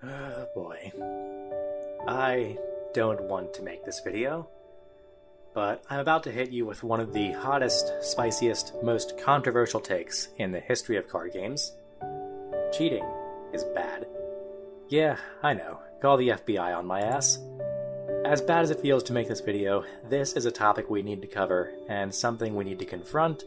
Oh boy. I don't want to make this video, but I'm about to hit you with one of the hottest, spiciest, most controversial takes in the history of card games. Cheating is bad. Yeah, I know. Call the FBI on my ass. As bad as it feels to make this video, this is a topic we need to cover, and something we need to confront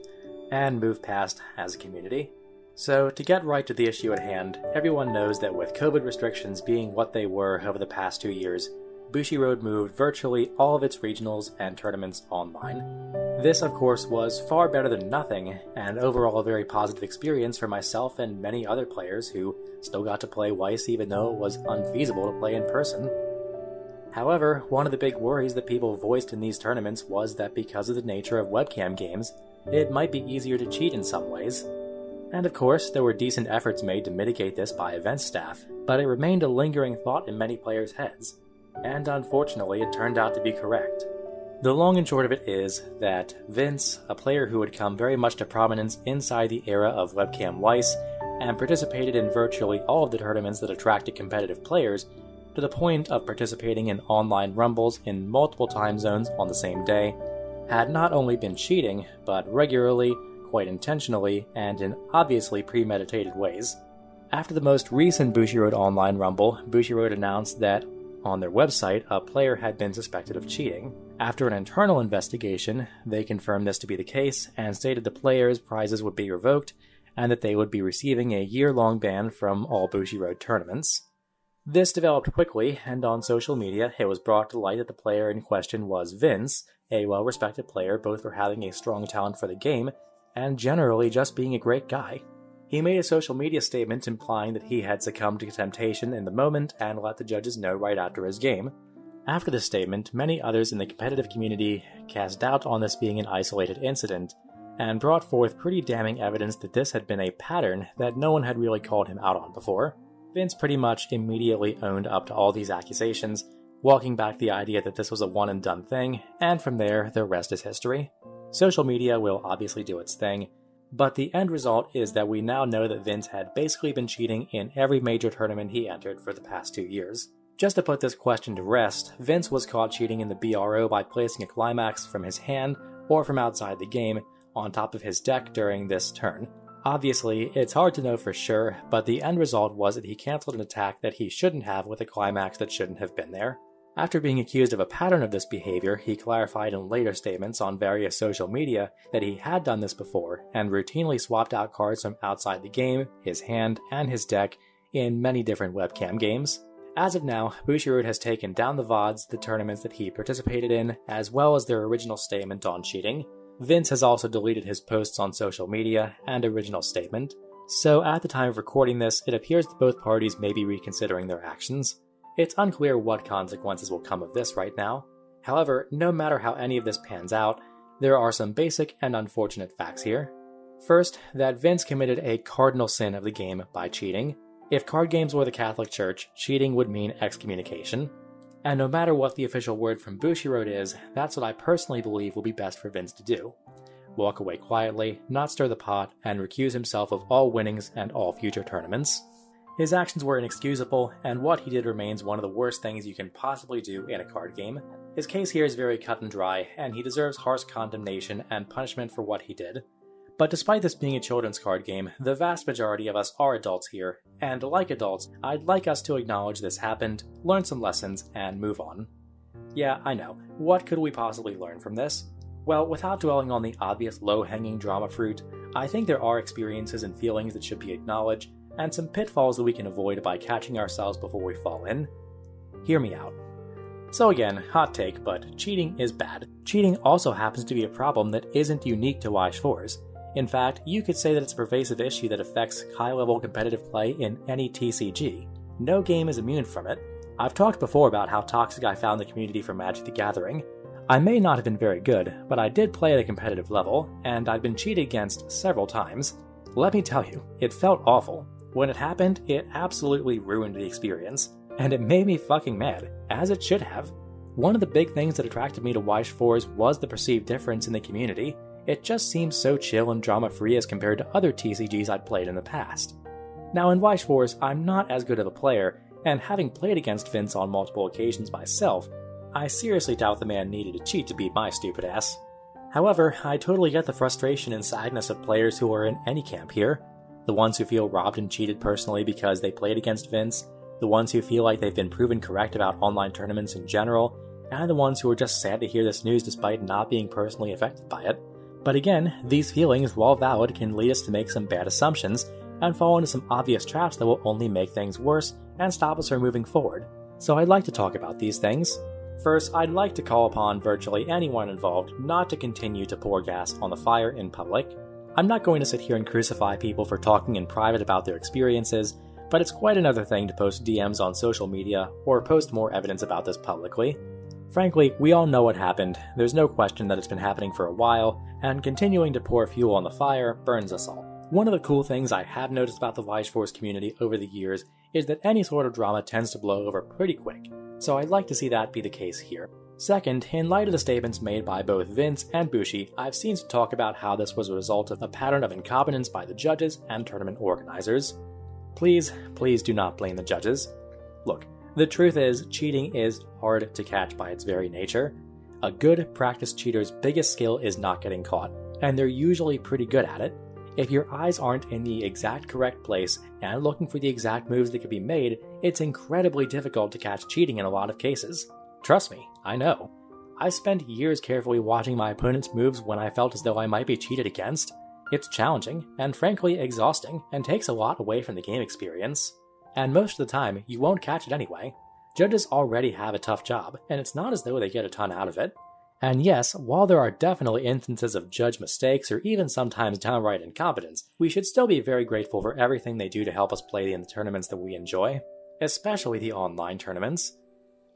and move past as a community. So, to get right to the issue at hand, everyone knows that with COVID restrictions being what they were over the past 2 years, Bushiroad moved virtually all of its regionals and tournaments online. This, of course, was far better than nothing, and overall a very positive experience for myself and many other players who still got to play Weiss even though it was unfeasible to play in person. However, one of the big worries that people voiced in these tournaments was that because of the nature of webcam games, it might be easier to cheat in some ways. And of course, there were decent efforts made to mitigate this by event staff, but it remained a lingering thought in many players' heads. And unfortunately, it turned out to be correct. The long and short of it is that Vince, a player who had come very much to prominence inside the era of webcam Weiss, and participated in virtually all of the tournaments that attracted competitive players, to the point of participating in online rumbles in multiple time zones on the same day, had not only been cheating, but regularly, quite intentionally, and in obviously premeditated ways. After the most recent Bushiroad Online Rumble, Bushiroad announced that on their website a player had been suspected of cheating. After an internal investigation, they confirmed this to be the case and stated the player's prizes would be revoked and that they would be receiving a year-long ban from all Bushiroad tournaments. This developed quickly, and on social media it was brought to light that the player in question was Vince, a well-respected player both for having a strong talent for the game and generally just being a great guy. He made a social media statement implying that he had succumbed to temptation in the moment and let the judges know right after his game. After this statement, many others in the competitive community cast doubt on this being an isolated incident, and brought forth pretty damning evidence that this had been a pattern that no one had really called him out on before. Vince pretty much immediately owned up to all these accusations, walking back the idea that this was a one-and-done thing, and from there, the rest is history. Social media will obviously do its thing, but the end result is that we now know that Vince had basically been cheating in every major tournament he entered for the past 2 years. Just to put this question to rest, Vince was caught cheating in the BRO by placing a climax from his hand or from outside the game on top of his deck during this turn. Obviously, it's hard to know for sure, but the end result was that he cancelled an attack that he shouldn't have with a climax that shouldn't have been there. After being accused of a pattern of this behavior, he clarified in later statements on various social media that he had done this before and routinely swapped out cards from outside the game, his hand, and his deck in many different webcam games. As of now, Bushiroad has taken down the VODs, the tournaments that he participated in, as well as their original statement on cheating. Vince has also deleted his posts on social media and original statement, so at the time of recording this, it appears that both parties may be reconsidering their actions. It's unclear what consequences will come of this right now. However, no matter how any of this pans out, there are some basic and unfortunate facts here. First, that Vince committed a cardinal sin of the game by cheating. If card games were the Catholic Church, cheating would mean excommunication. And no matter what the official word from Bushiroad is, that's what I personally believe will be best for Vince to do. Walk away quietly, not stir the pot, and recuse himself of all winnings and all future tournaments. His actions were inexcusable, and what he did remains one of the worst things you can possibly do in a card game. His case here is very cut and dry, and he deserves harsh condemnation and punishment for what he did. But despite this being a children's card game, the vast majority of us are adults here, and like adults, I'd like us to acknowledge this happened, learn some lessons, and move on. Yeah, I know. What could we possibly learn from this? Well, without dwelling on the obvious low-hanging drama fruit, I think there are experiences and feelings that should be acknowledged, and some pitfalls that we can avoid by catching ourselves before we fall in. Hear me out. So again, hot take, but cheating is bad. Cheating also happens to be a problem that isn't unique to Weiss Schwarz. In fact, you could say that it's a pervasive issue that affects high-level competitive play in any TCG. No game is immune from it. I've talked before about how toxic I found the community for Magic the Gathering. I may not have been very good, but I did play at a competitive level, and I've been cheated against several times. Let me tell you, it felt awful. When it happened, it absolutely ruined the experience, and it made me fucking mad, as it should have. One of the big things that attracted me to Weiss Schwarz was the perceived difference in the community. It just seems so chill and drama-free as compared to other TCGs I'd played in the past. Now in Weiss Schwarz, I'm not as good of a player, and having played against Vince on multiple occasions myself, I seriously doubt the man needed to cheat to beat my stupid ass. However, I totally get the frustration and sadness of players who are in any camp here. The ones who feel robbed and cheated personally because they played against Vince, the ones who feel like they've been proven correct about online tournaments in general, and the ones who are just sad to hear this news despite not being personally affected by it. But again, these feelings, while valid, can lead us to make some bad assumptions and fall into some obvious traps that will only make things worse and stop us from moving forward. So I'd like to talk about these things. First, I'd like to call upon virtually anyone involved not to continue to pour gas on the fire in public. I'm not going to sit here and crucify people for talking in private about their experiences, but it's quite another thing to post DMs on social media or post more evidence about this publicly. Frankly, we all know what happened, there's no question that it's been happening for a while, and continuing to pour fuel on the fire burns us all. One of the cool things I have noticed about the Weiss Schwarz community over the years is that any sort of drama tends to blow over pretty quick, so I'd like to see that be the case here. Second, in light of the statements made by both Vince and Bushi, I've seen some talk about how this was a result of a pattern of incompetence by the judges and tournament organizers. Please do not blame the judges. Look, the truth is, cheating is hard to catch by its very nature. A good practiced cheater's biggest skill is not getting caught, and they're usually pretty good at it. If your eyes aren't in the exact correct place and looking for the exact moves that could be made, it's incredibly difficult to catch cheating in a lot of cases. Trust me, I know. I spent years carefully watching my opponent's moves when I felt as though I might be cheated against. It's challenging, and frankly exhausting, and takes a lot away from the game experience. And most of the time, you won't catch it anyway. Judges already have a tough job, and it's not as though they get a ton out of it. And yes, while there are definitely instances of judge mistakes or even sometimes downright incompetence, we should still be very grateful for everything they do to help us play in the tournaments that we enjoy, especially the online tournaments.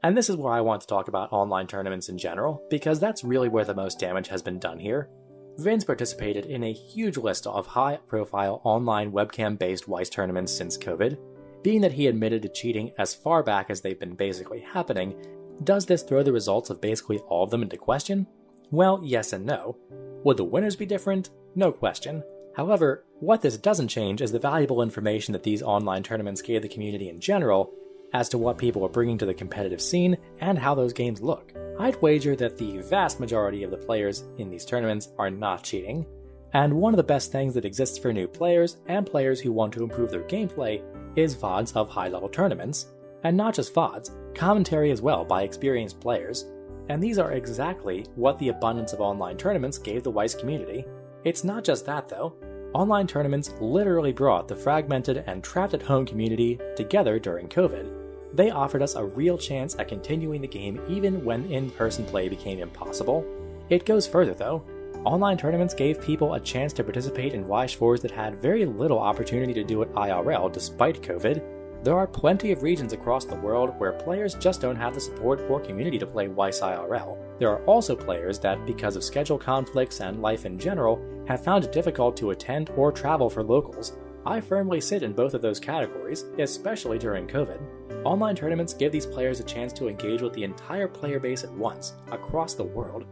And this is where I want to talk about online tournaments in general, because that's really where the most damage has been done here. Vince participated in a huge list of high-profile online webcam-based Weiss tournaments since COVID. Being that he admitted to cheating as far back as they've been basically happening, does this throw the results of basically all of them into question? Well, yes and no. Would the winners be different? No question. However, what this doesn't change is the valuable information that these online tournaments gave the community in general as to what people are bringing to the competitive scene and how those games look. I'd wager that the vast majority of the players in these tournaments are not cheating, and one of the best things that exists for new players and players who want to improve their gameplay is VODs of high-level tournaments. And not just VODs, commentary as well by experienced players. And these are exactly what the abundance of online tournaments gave the Weiss community. It's not just that though. Online tournaments literally brought the fragmented and trapped-at-home community together during COVID. They offered us a real chance at continuing the game even when in-person play became impossible. It goes further though. Online tournaments gave people a chance to participate in Weiss Schwarz that had very little opportunity to do it IRL despite COVID. There are plenty of regions across the world where players just don't have the support or community to play Weiss IRL. There are also players that, because of schedule conflicts and life in general, have found it difficult to attend or travel for locals. I firmly sit in both of those categories, especially during COVID. Online tournaments give these players a chance to engage with the entire player base at once, across the world.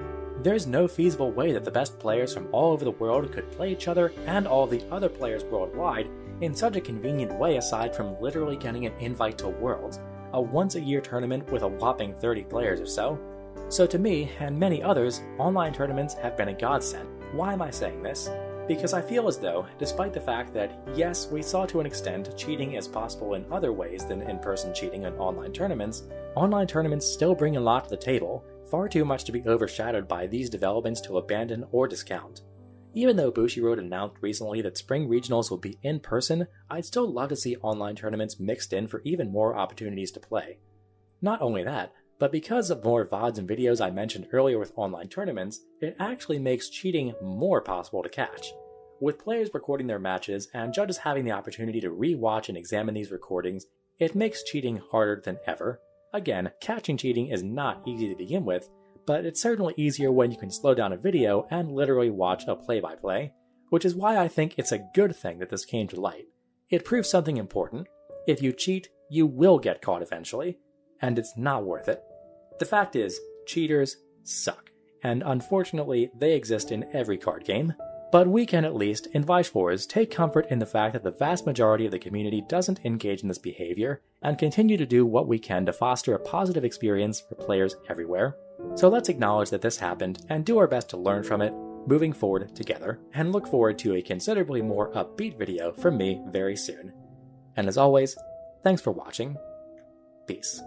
There's no feasible way that the best players from all over the world could play each other and all the other players worldwide in such a convenient way aside from literally getting an invite to Worlds, a once-a-year tournament with a whopping 30 players or so. So to me, and many others, online tournaments have been a godsend. Why am I saying this? Because I feel as though, despite the fact that, yes, we saw to an extent cheating is possible in other ways than in-person cheating in online tournaments still bring a lot to the table, far too much to be overshadowed by these developments to abandon or discount. Even though Bushiroad announced recently that spring regionals will be in person, I'd still love to see online tournaments mixed in for even more opportunities to play. Not only that, but because of more VODs and videos I mentioned earlier with online tournaments, it actually makes cheating more possible to catch. With players recording their matches and judges having the opportunity to re-watch and examine these recordings, it makes cheating harder than ever. Again, catching cheating is not easy to begin with, but it's certainly easier when you can slow down a video and literally watch a play-by-play, which is why I think it's a good thing that this came to light. It proves something important. If you cheat, you will get caught eventually, and it's not worth it. The fact is, cheaters suck, and unfortunately they exist in every card game, But we can at least, in Weiss Schwarz, take comfort in the fact that the vast majority of the community doesn't engage in this behavior, and continue to do what we can to foster a positive experience for players everywhere. So let's acknowledge that this happened, and do our best to learn from it, moving forward together, and look forward to a considerably more upbeat video from me very soon. And as always, thanks for watching. Peace.